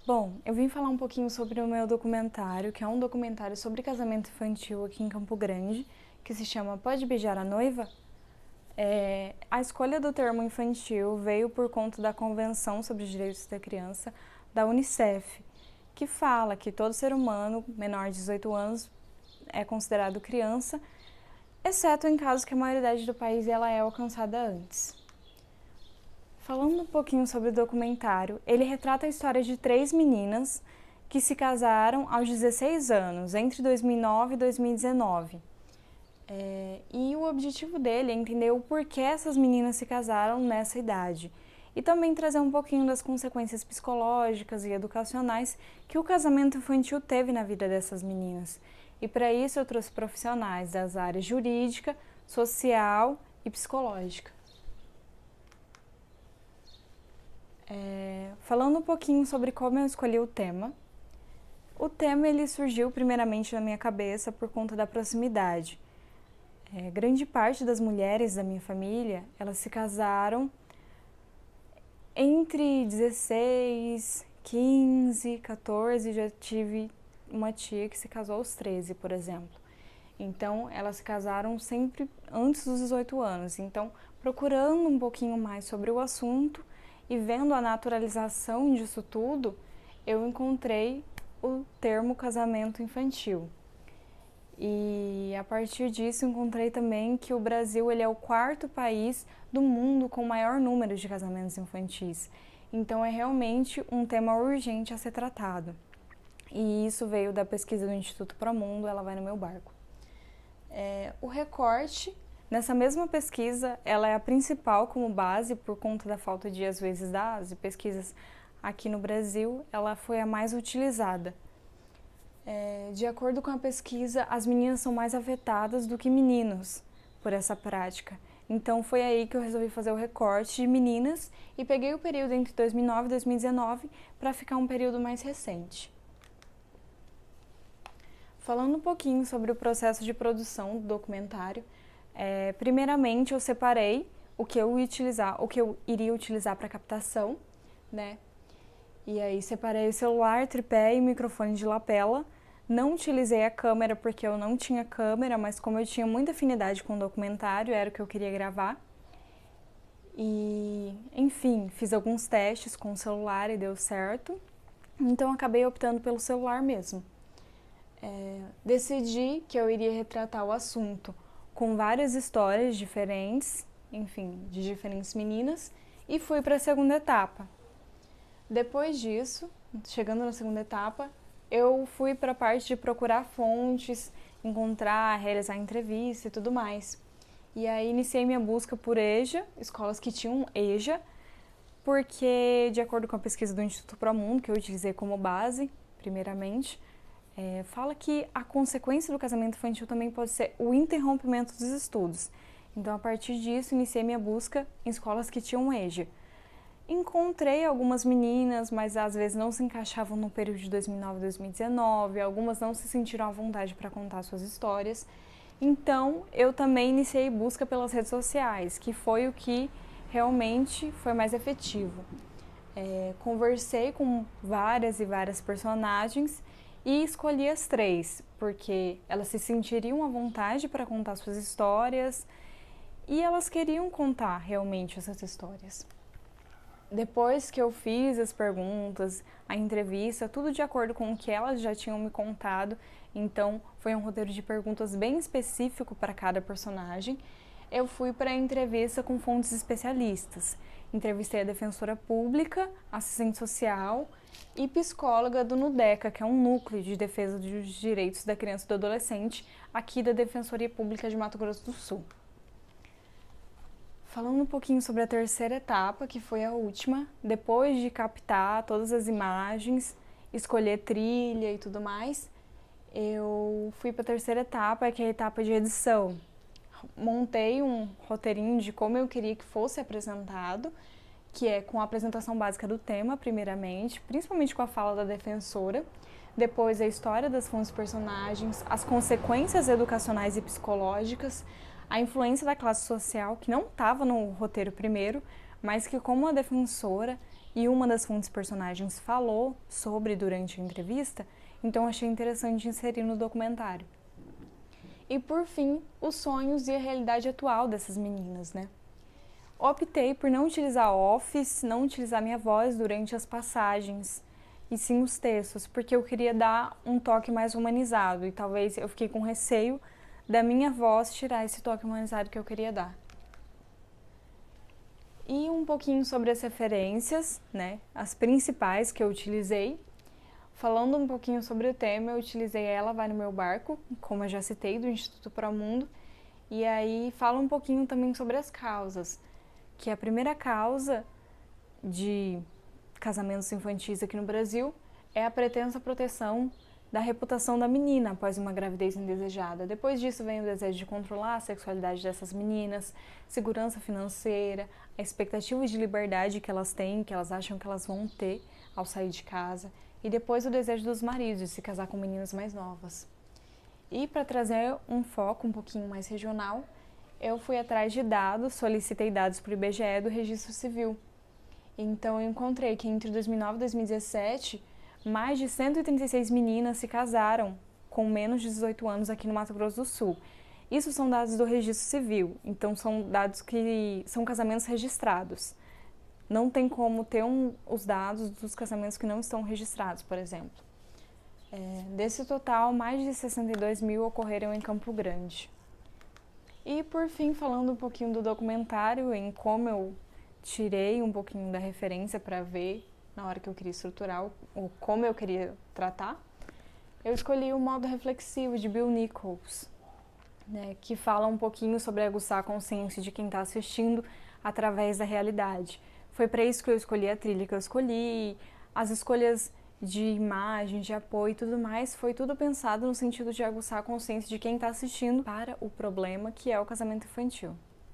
Bom, eu vim falar um pouquinho sobre o meu documentário, que é um documentário sobre casamento infantil aqui em Campo Grande, que se chama Pode Beijar a Noiva? A escolha do termo infantil veio por conta da Convenção sobre os Direitos da Criança da Unicef, que fala que todo ser humano menor de 18 anos é considerado criança, exceto em casos que a maioridade do país ela é alcançada antes. Falando um pouquinho sobre o documentário, ele retrata a história de 3 meninas que se casaram aos 16 anos, entre 2009 e 2019. E o objetivo dele é entender o porquê essas meninas se casaram nessa idade e também trazer um pouquinho das consequências psicológicas e educacionais que o casamento infantil teve na vida dessas meninas. E para isso eu trouxe profissionais das áreas jurídica, social e psicológica. Falando um pouquinho sobre como eu escolhi o tema. O tema ele surgiu primeiramente na minha cabeça por conta da proximidade. Grande parte das mulheres da minha família, elas se casaram entre 16, 15, 14, já tive uma tia que se casou aos 13, por exemplo. Então, elas se casaram sempre antes dos 18 anos. Então, procurando um pouquinho mais sobre o assunto e vendo a naturalização disso tudo, eu encontrei o termo casamento infantil. E a partir disso encontrei também que o Brasil ele é o 4º país do mundo com maior número de casamentos infantis. Então é realmente um tema urgente a ser tratado. E isso veio da pesquisa do Instituto Promundo, ela vai no meu barco. O recorte, nessa mesma pesquisa, ela é a principal como base por conta da falta de, às vezes, dados e pesquisas aqui no Brasil, ela foi a mais utilizada. De acordo com a pesquisa, as meninas são mais afetadas do que meninos por essa prática. Então foi aí que eu resolvi fazer o recorte de meninas e peguei o período entre 2009 e 2019 para ficar um período mais recente. Falando um pouquinho sobre o processo de produção do documentário, primeiramente eu separei o que eu iria utilizar para captação, né? E aí separei o celular, tripé e microfone de lapela. Não utilizei a câmera porque eu não tinha câmera, mas como eu tinha muita afinidade com o documentário, era o que eu queria gravar. E, enfim, fiz alguns testes com o celular e deu certo. Então acabei optando pelo celular mesmo. Decidi que eu iria retratar o assunto com várias histórias diferentes, enfim, de diferentes meninas, e fui para a segunda etapa. Depois disso, chegando na segunda etapa, eu fui para a parte de procurar fontes, encontrar, realizar entrevista e tudo mais. E aí iniciei minha busca por EJA, escolas que tinham EJA, porque, de acordo com a pesquisa do Instituto Promundo, que eu utilizei como base, primeiramente, fala que a consequência do casamento infantil também pode ser o interrompimento dos estudos. Então, a partir disso, iniciei minha busca em escolas que tinham EJA. Encontrei algumas meninas, mas às vezes não se encaixavam no período de 2009 e 2019, algumas não se sentiram à vontade para contar suas histórias. Então, eu também iniciei busca pelas redes sociais, que foi o que realmente foi mais efetivo. Conversei com várias e várias personagens e escolhi as 3, porque elas se sentiriam à vontade para contar suas histórias e elas queriam contar realmente essas histórias. Depois que eu fiz as perguntas, a entrevista, tudo de acordo com o que elas já tinham me contado, então foi um roteiro de perguntas bem específico para cada personagem, eu fui para a entrevista com fontes especialistas. Entrevistei a defensora pública, assistente social e psicóloga do NUDECA, que é um núcleo de defesa dos direitos da criança e do adolescente aqui da Defensoria Pública de Mato Grosso do Sul. Falando um pouquinho sobre a terceira etapa, que foi a última, depois de captar todas as imagens, escolher trilha e tudo mais, eu fui para a terceira etapa, que é a etapa de edição. Montei um roteirinho de como eu queria que fosse apresentado, que é com a apresentação básica do tema, primeiramente, principalmente com a fala da defensora, depois a história das fontes personagens, as consequências educacionais e psicológicas, a influência da classe social, que não estava no roteiro primeiro, mas que como a defensora e uma das fontes personagens falou sobre durante a entrevista, então achei interessante inserir no documentário. E por fim, os sonhos e a realidade atual dessas meninas, né? Optei por não utilizar Office, não utilizar minha voz durante as passagens, e sim os textos, porque eu queria dar um toque mais humanizado e talvez eu fiquei com receio da minha voz tirar esse toque humanizado que eu queria dar. E um pouquinho sobre as referências, né, as principais que eu utilizei. Falando um pouquinho sobre o tema, eu utilizei Ela Vai no Meu Barco, como eu já citei, do Instituto Promundo, e aí fala um pouquinho também sobre as causas, que a primeira causa de casamentos infantis aqui no Brasil é a pretensa proteção da reputação da menina após uma gravidez indesejada. Depois disso vem o desejo de controlar a sexualidade dessas meninas, segurança financeira, a expectativa de liberdade que elas têm, que elas acham que elas vão ter ao sair de casa, e depois o desejo dos maridos de se casar com meninas mais novas. E para trazer um foco um pouquinho mais regional, eu fui atrás de dados, solicitei dados para o IBGE do Registro Civil. Então eu encontrei que entre 2009 e 2017, mais de 136 meninas se casaram com menos de 18 anos aqui no Mato Grosso do Sul. Isso são dados do Registro Civil, então são dados que são casamentos registrados. Não tem como ter os dados dos casamentos que não estão registrados, por exemplo. Desse total, mais de 62 mil ocorreram em Campo Grande. E por fim, falando um pouquinho do documentário, em como eu tirei um pouquinho da referência para ver na hora que eu queria estruturar ou como eu queria tratar, eu escolhi o modo reflexivo de Bill Nichols, né, que fala um pouquinho sobre aguçar a consciência de quem está assistindo através da realidade. Foi para isso que eu escolhi a trilha que eu escolhi, as escolhas de imagem, de apoio e tudo mais, foi tudo pensado no sentido de aguçar a consciência de quem está assistindo para o problema que é o casamento infantil.